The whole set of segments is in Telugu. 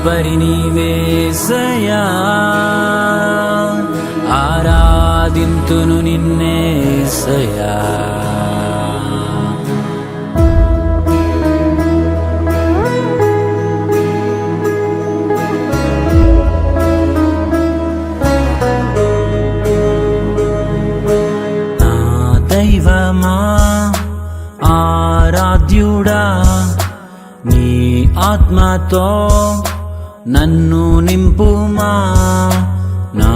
కాపరి నీవేసయ్యా, ఆరాధింతును నిన్నేసయ్యా. నా దైవమా ఆరాధ్యుడా, నీ ఆత్మతో నన్ను నింపుమా. నా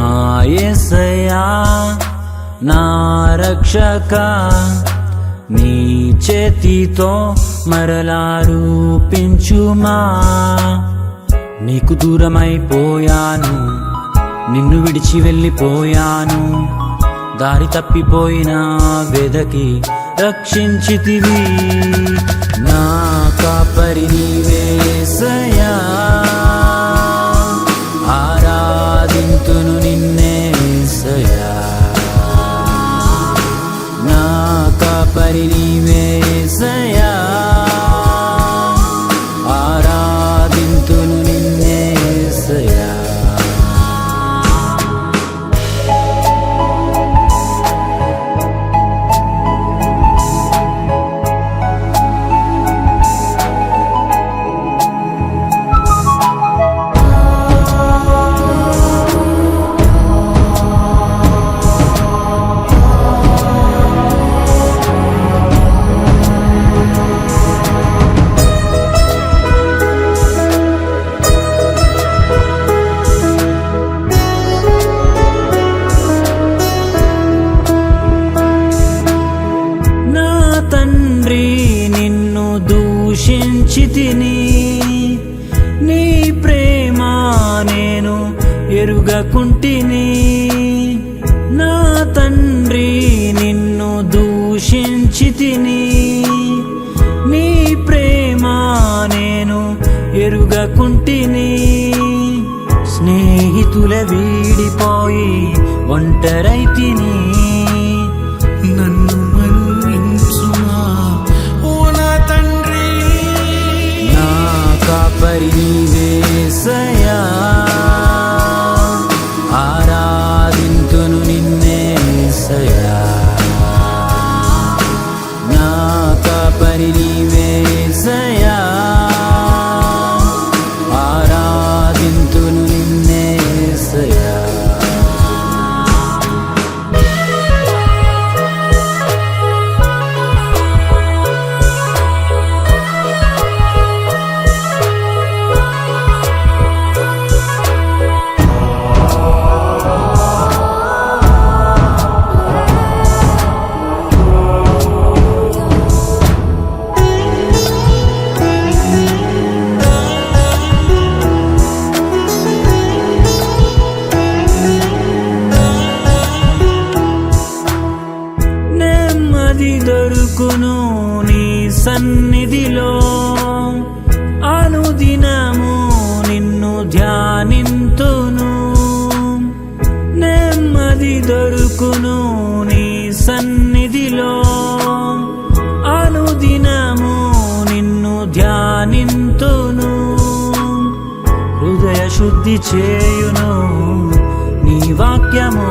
యేసయ్యా నా రక్షక, నీ చేతితో మరలా రూపించుమా. నీకు దూరమైపోయాను, నిన్ను విడిచి వెళ్ళిపోయాను. దారి తప్పిపోయిన వెదకి రక్షించితివి. నా కాపరి నీవేసయ్యా, ఆరాధింతును నిన్నేసయ్యా. నా కాపరి నీవేసయ్యా, ఆరాధింతును నిన్నేసయ్యా. నిన్ను దూషించితిని, నీ ప్రేమ నేను ఎరుగకుంటిని. నా తండ్రి నిన్ను దూషించితిని, నీ ప్రేమ నేను ఎరుగకుంటిని. స్నేహితుల వీడిపోయి ఒంటరైతిని, నన్ను మన్నించుమా ఓ నా తండ్రి. నా కాపరి నీవేసయ్యా, ఆరాధింతును నిన్నేసయ్యా. నా కాపరి నీవేసయ్యా, ఆరాధింతును నిన్నేసయ్యా. దొరుకును నీ సన్నిధిలో, అనుదినము నిన్ను ధ్యానింతును. నెమ్మది దొరుకును నీ సన్నిధిలో, అనుదినము నిన్ను ధ్యానింతును. హృదయ శుద్ధి చేయును నీ వాక్యము,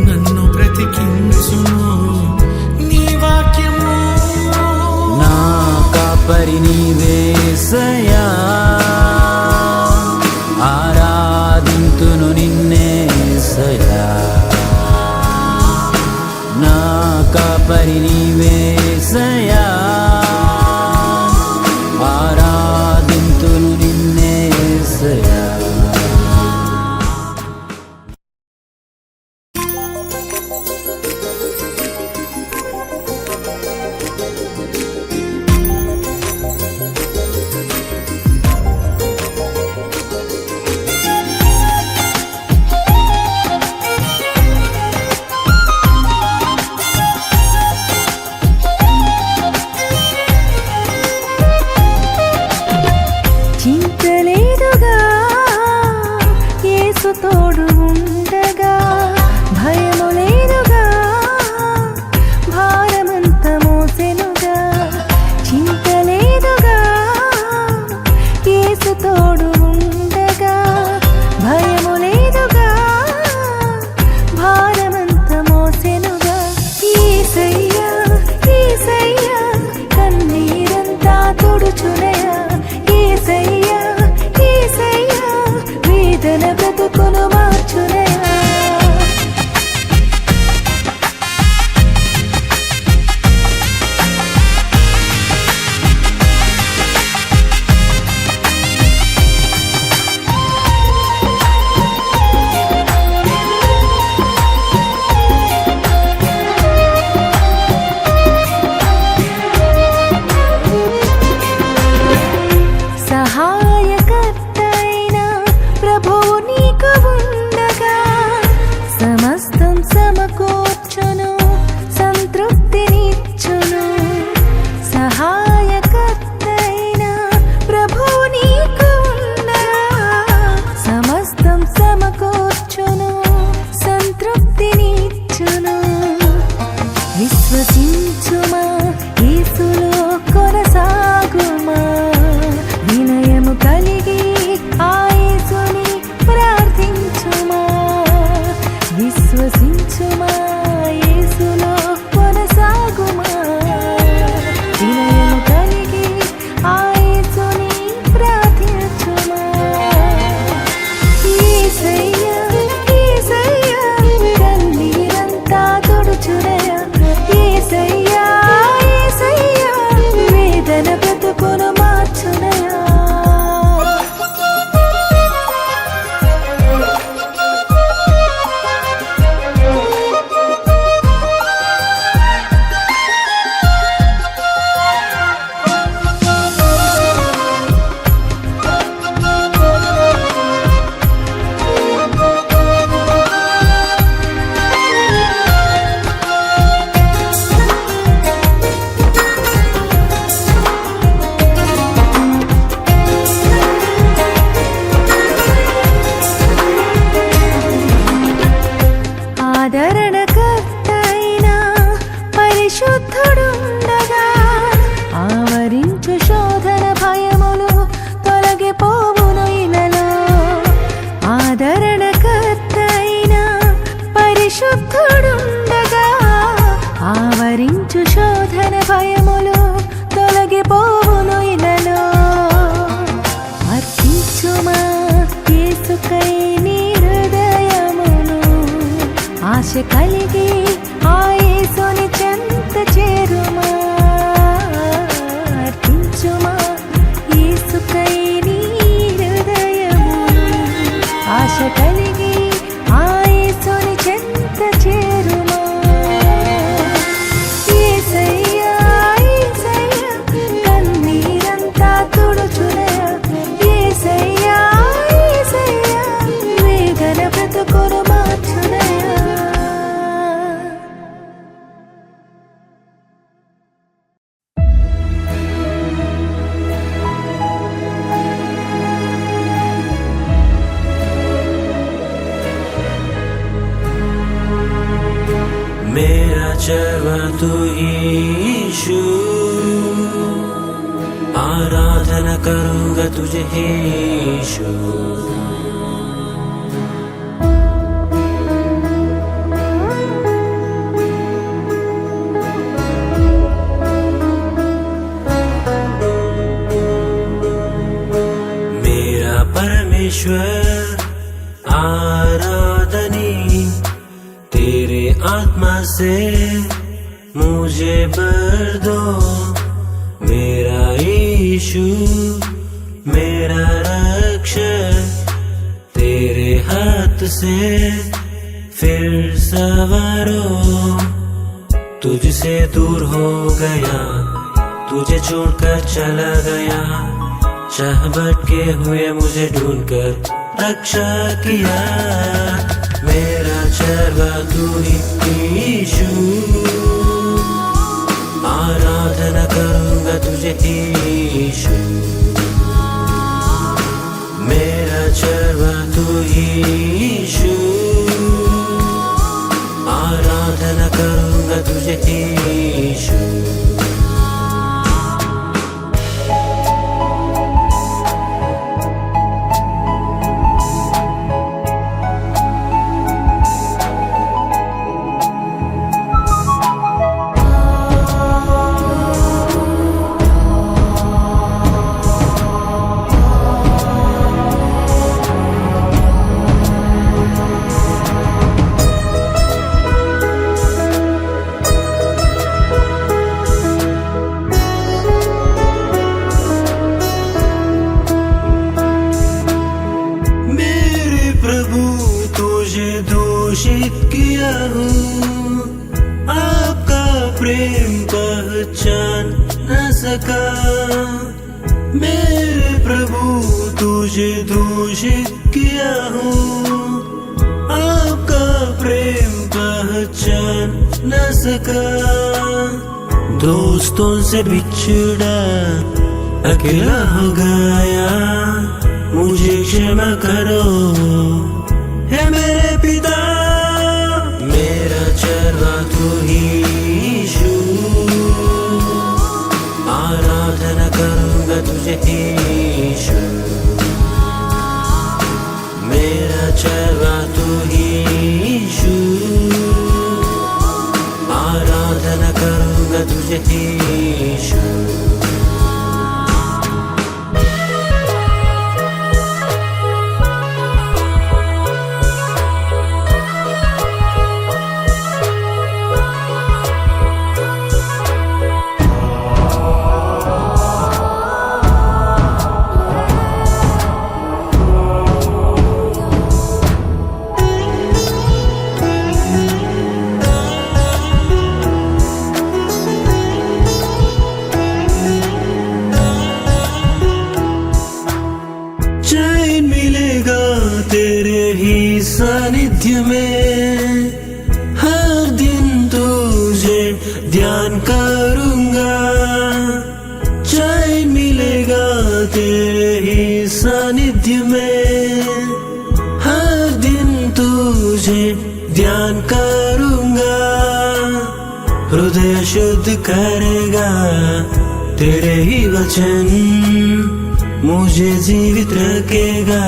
నన్ను బ్రతికించును నీ వాక్యము. నా కాపరి నీవేసయ్యా, ఆరాధింతును నిన్నేసయ్యా. నా కాపరి నీవేసయ్యా, ఆరాధింతును నిన్నేసయ్యా. ఆశ కలిగి ఆ యేసుని చెంత చేరుమా, అర్పించుమా యేసుకై నీ హృదయమును. ఆశ కలిగి ఆ యేసుని చెంత చేరుమా. యేసయ్యా యేసయ్యా కన్నీరంతా తుడుచునయా. యేసయ్యా యేసయ్యా వేదన బ్రతుకును మార్చునయా. मेरा चरवा तू यीशु, आराधना करूंगा तुझे यीशु. मेरा परमेश्वर आराधनी तेरे आत्मा से मुझे भर दो. मेरा यीशु मेरा रक्षक तेरे हाथ से फिर सवारो. तुझसे दूर हो गया, तुझे छोड़कर चला गया. चाह भटके हुए मुझे ढूंढकर रक्षा किया. मेरा चरवा तू ही यीशु, आराधना करूंगा तुझे यीशु. मेरा चरवा तू ही यीशु, आराधना करूंगा तुझे यीशु. दूषित किया हूँ, आपका प्रेम पहचान न सका. मेरे प्रभु तुझे दूषित किया हूँ, आपका प्रेम पहचान न सका. दोस्तों से बिछड़ा अकेला हो गया, मुझे क्षमा करो हे मेरे पिता. मेरा चरवा तू ही यीशु, आराधना करूंगा तुझे यीशु. मेरा चरवा तू ही यीशु, आराधना करूंगा तुझे यीशु. सानिध्य में हर दिन तुझे ध्यान करूंगा. चैन मिलेगा तेरे ही सानिध्य में, हर दिन तुझे ध्यान करूंगा. हृदय शुद्ध करेगा तेरे ही वचन, मुझे जीवित रखेगा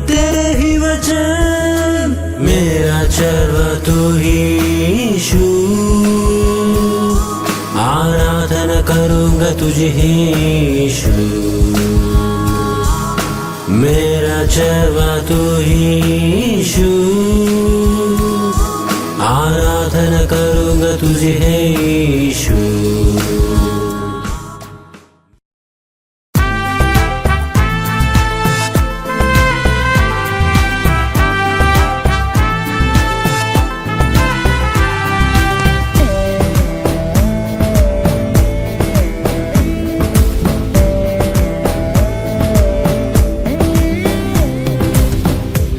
तेरे ही वचन. मेरा चरवा तू ही यीशु, आराधना करूंगा तुझे यीशु. मेरा चरवा तू ही यीशु, तुझे है यीशु।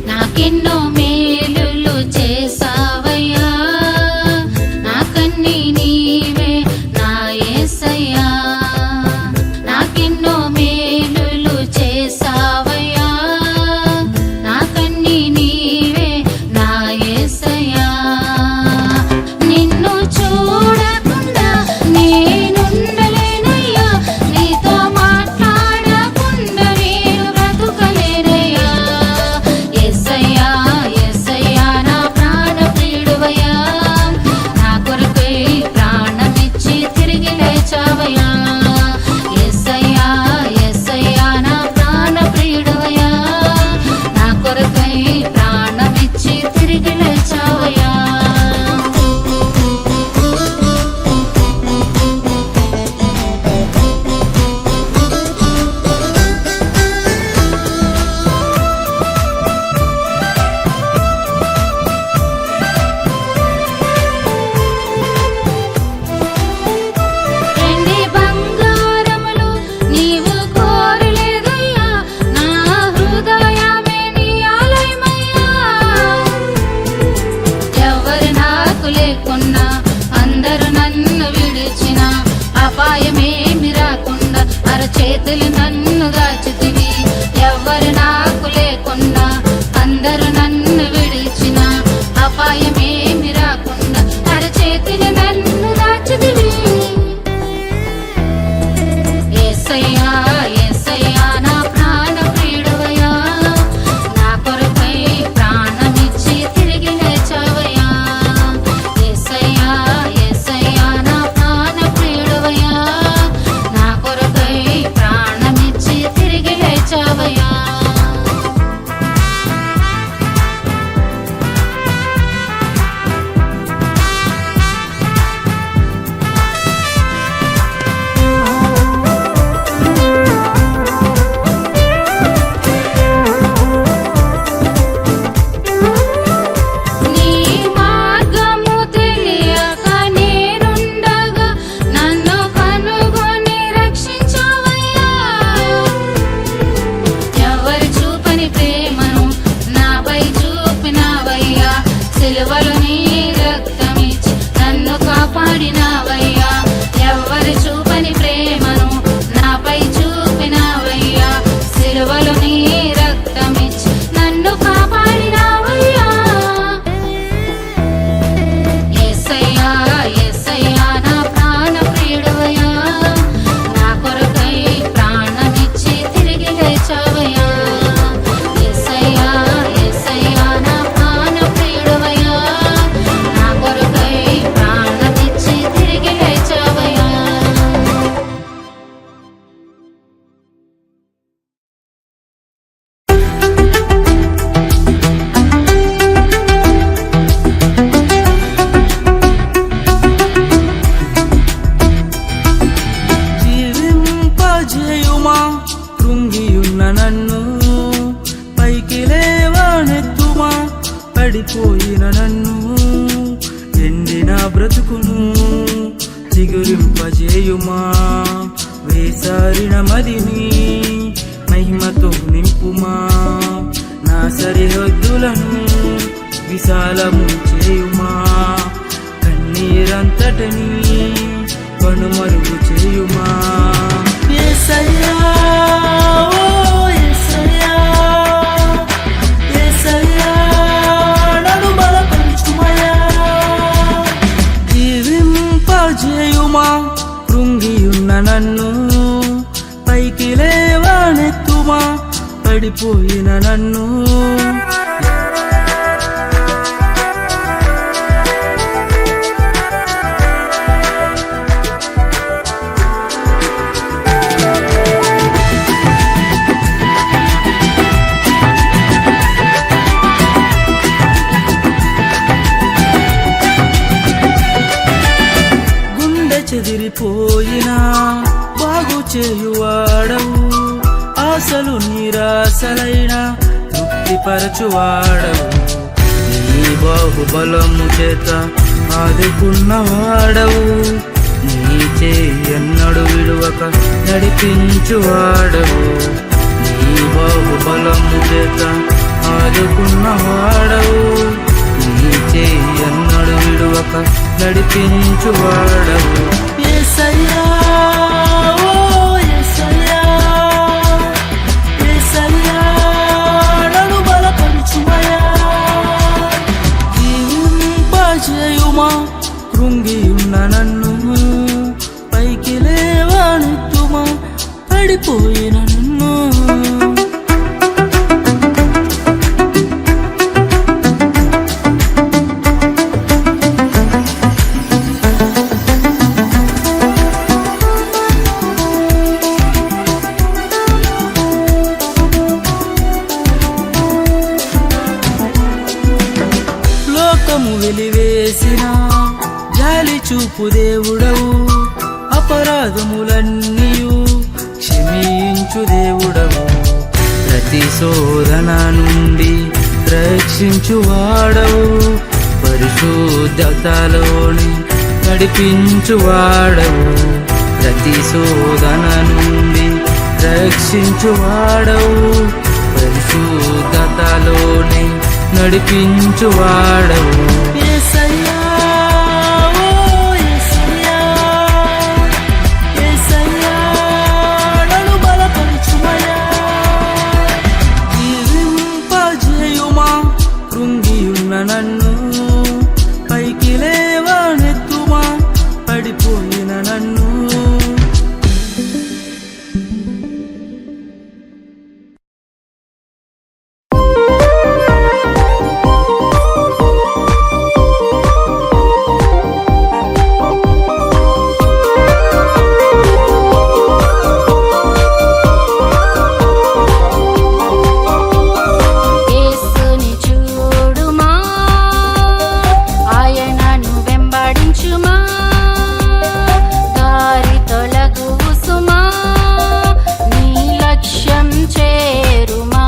నాకెన్నో మేలులు చేసావయ్యా, నాకన్నీ నీవే నా యేసయ్యా. నాకెన్నో మేలులు చేసావయ్యా, నాకన్నీ నీవే నా యేసయ్యా. నిన్ను చూడకుండా నేనుండలేనయ్యా, నీతో మాట్లాడకుండా నేను బ్రతుకలేనయ్యా. యేసయ్యా యేసయ్యా నా ప్రాణ ప్రియుడవయ్యా, నా కొరకై ప్రాణమిచ్చి తిరిగి లేచావయ్యా. యేసయ్యా యేసయ్యా నా ప్రాణ ప్రియుడవయ్యా, నా కొరకై ప్రాణమిచ్చి తిరిగి లేచావయ్యా. వెండి బంగారములు నీవు కోరలేదయ్యా, నా హృదయమే నీ ఆలయమయ్యా. ఎవరు నాకు లేకున్నా అందరూ నన్ను విడిచిన, అపాయమేమి రాకుండా అరచేతులు నన్ను దాచితివి. ఎవరు నాకు లేకున్నా అందరూ నన్ను విడిచిన, అపాయమేమి రాకుండా అరచేతులు నన్ను దాచితివి. యేసయ్యా యేసయ్యా నా ప్రాణ ప్రియుడవయ్యా, నా కొరకై ప్రాణమిచ్చి తిరిగి లేచావయ్యా. యేసయ్యా యేసయ్యా నా ప్రాణ ప్రియుడవయ్యా, నా కొరకై ప్రాణమిచ్చి తిరిగి లేచావయ్యా. నీ మార్గము తెలియక నేనుండగా నన్ను కనుగొని రక్షించావయ్యా. ఎవరు చూపని ప్రేమను నాపై చూపినావయ్యా, సిలువలో నీ రక్తమిచ్చి నన్ను కాపాడినావయ్యా. ఎవరు చూపని ప్రేమను నాపై చూపినావయ్యా, సిలువలో నీ రక్తమిచ్చి నన్ను కాపాడినావయ్యా. యేసయ్యా యేసయ్యా నా ప్రాణ ప్రియుడవయ్యా, నా కొరకై ప్రాణమిచ్చి తిరిగి లేచావయ్యా. యేసయ్యా యేసయ్యా నా ప్రాణ ప్రియుడవయ్యా, నా కొరకై ప్రాణమిచ్చి తిరిగి లేచావయ్యా. జీవింపజేయుమా కృంగియున్న నన్ను, పైకి లేవనెత్తుమా పడిపోయిన నన్ను. ఎండిన బ్రతుకును చిగురింపజేయుమా, వేసారిన మదిని మహిమతో నింపుమా. నా సరిహద్దులను విశాలము చేయుమా, కన్నీరంతటిని కనుమరుగు చేయుమా. యేసయ్యా ఓ యేసయ్యా, యేసయ్యా నన్ను బలపరచుమయ్యా. జీవింపజేయుమా కృంగియున్న నన్ను, పైకి లేవనెత్తుమా పడిపోయిన నన్ను. స్థిరపరచువాడవు. నీ బాహుబలము చేత ఆదుకున్నవాడవు. నీ చెయ్యన్నడు విడువక నడిపించువాడవు. నీ బాహుబలము చేత ఆదుకున్నవాడవు. నీ చెయ్యన్నడు విడువక నడిపించువాడవు. యేసయ్యా, ఓ యేసయ్యా, యేసయ్యా నన్ను బలపరచుమయ్యా. జీవింపజేయుమా కృంగియున్న నన్ను, పైకి లేవనెత్తుమా పడిపోయిన నన్ను. లోకము వెలివేసిన జాలి చూపు దేవుడవు. అపరాధములన్నీయు క్షమించు దేవుడవు. ప్రతి శోధన నుండి రక్షించువాడవు. పరిశుద్ధతలోని నడిపించువాడవు. ప్రతి శోధన నుండి రక్షించువాడవు. పరిశుద్ధతలోని నడిపించువాడవు. యేసయ్యా, ఓ యేసయ్యా, యేసయ్యా నన్ను బలపరచుమయ్యా. జీవింపజేయుమా కృంగియున్న నన్ను, పైకి లేవనెత్తుమా పడిపోయిన నన్ను. యేసుని చూడుమా, ఆయనను వెంబడించుమా, దారి తొలగుసుమా, నీ లక్ష్యం చేరుమా.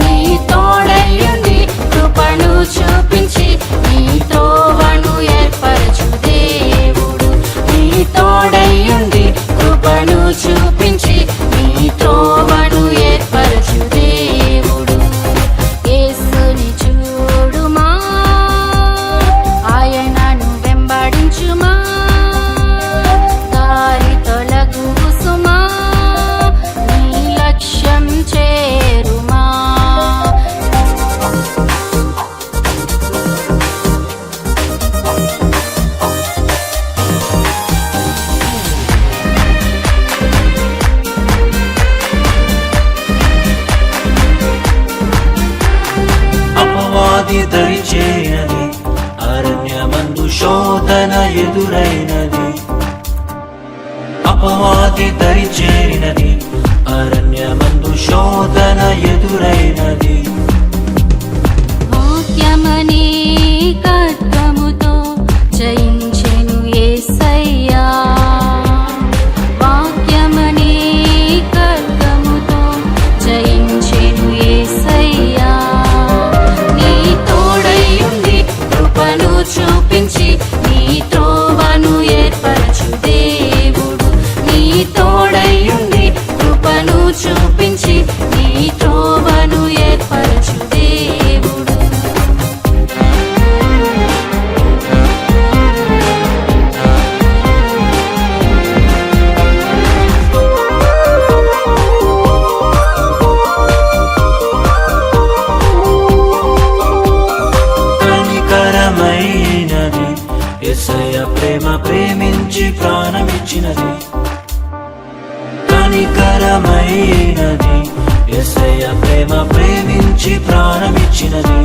నీ తోడయ్యుండి కృపను చూపించి నీ త్రోవను ఏర్పరచు దేవుడు. నీ తోడయ్యుండి కృపను చూపించి నీ త్రోవను ఏర్పరచు దేవుడు. యేసుని చూడుమా, ఆయనను వెంబడించుమా, దారి తొలగుసుమా, నీ లక్ష్యం చేరుమా. అపవాది దరిచేయనది, అరణ్యమందు శోధన ఎదురైనది. అపవాది దరిచేరినది, అరణ్యమందు శోధన ఎదురైనది. వాక్యమనే ఖడ్గముతో జయించెను యేసయ్యా. వాక్యమనే ఖడ్గముతో జయించెను యేసయ్యా. నీ తోడయ్యుండి కృపను చూపించి నీ త్రోవను ఏర్పరచు దేవుడు. నీ తోడయ్యుండి కృపను చూపించి నీ త్రోవను ఏర్పరచు దేవుడు. కనికరమైనది, యేసయ్య ప్రేమ ప్రేమించి ప్రాణమిచ్చినది. కనికరమైనది, యేసయ్య ప్రేమ ప్రేమించి ప్రాణమిచ్చినది.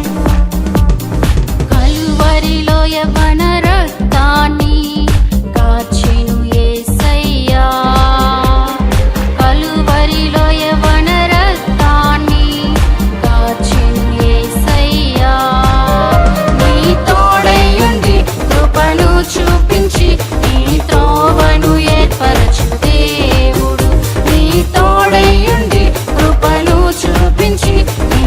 కలువరిలో యవ్వన రక్తాన్ని కార్చెను యేసయ్యా. కలువరిలో యవ్వన రక్తాన్ని కార్చెను యేసయ్యా. నీ తోడయ్యుండి కృపను చూపించి నీ త్రోవను ఏర్పరచు దేవుడు. నీ తోడయ్యుండి కృపను చూపించి నీ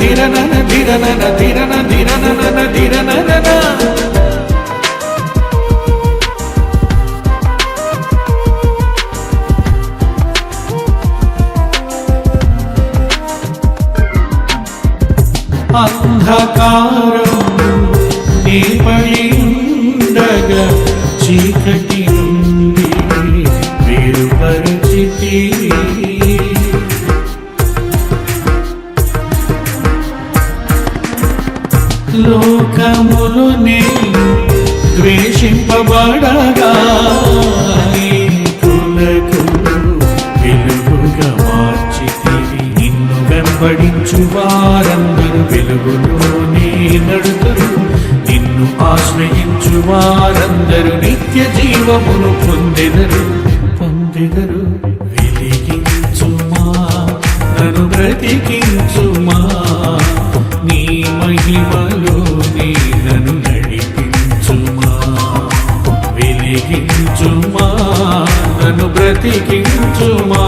ధిరనన ధిరనన ధిరన ధిరనన ధిరనన అంధకారం నీపడి ఉండగా చీకటి నుండి వేరుపరిచితి లోకములు నేను ద్వేషింపబడగా కులకు వెలుగుగా మార్చితివి నిన్ను వెంబడించు వారందరూ వెలుగులోనే నడుతురు నిన్ను ఆశ్రయించు వారందరూ నిత్య జీవమును పొందెదరు వెలిగించుమా నన్ను బ్రతికించుమా నీ మహిమలోనే నన్ను నడిపించుమా వెలిగించుమా నన్ను బ్రతికించుమా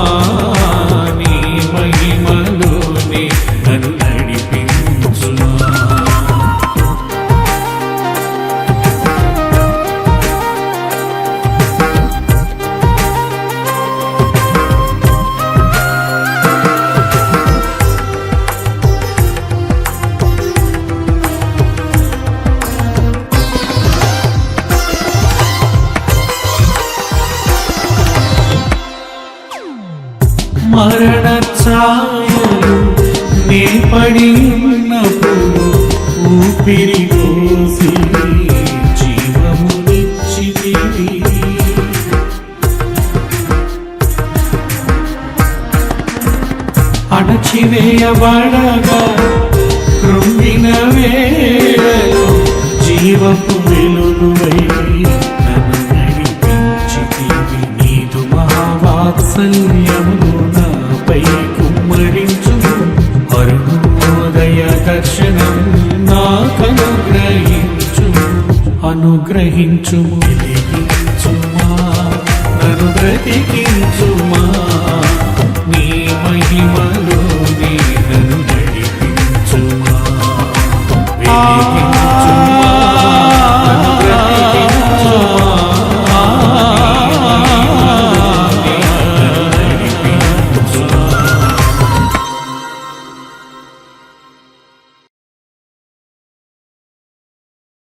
నీ మహిమలోనే నన్ను నడిపించుమా మరణ ఛాయలు నే పడి ఉన్నప్పుడు ఊపిరి పోసి జీవమునిచ్చితివి అణచివేయబడగా కృంగిన వేళలో జీవపు వెలుగువై నన్ను నడిపించితివి నీదు మహావాత్సల్యమును నాపై కుమ్మరించు అరుణోదయ దర్శనం నాకనుగ్రహించు వెలిగించుమా నన్ను బ్రతికించుమా నీ మహిమలో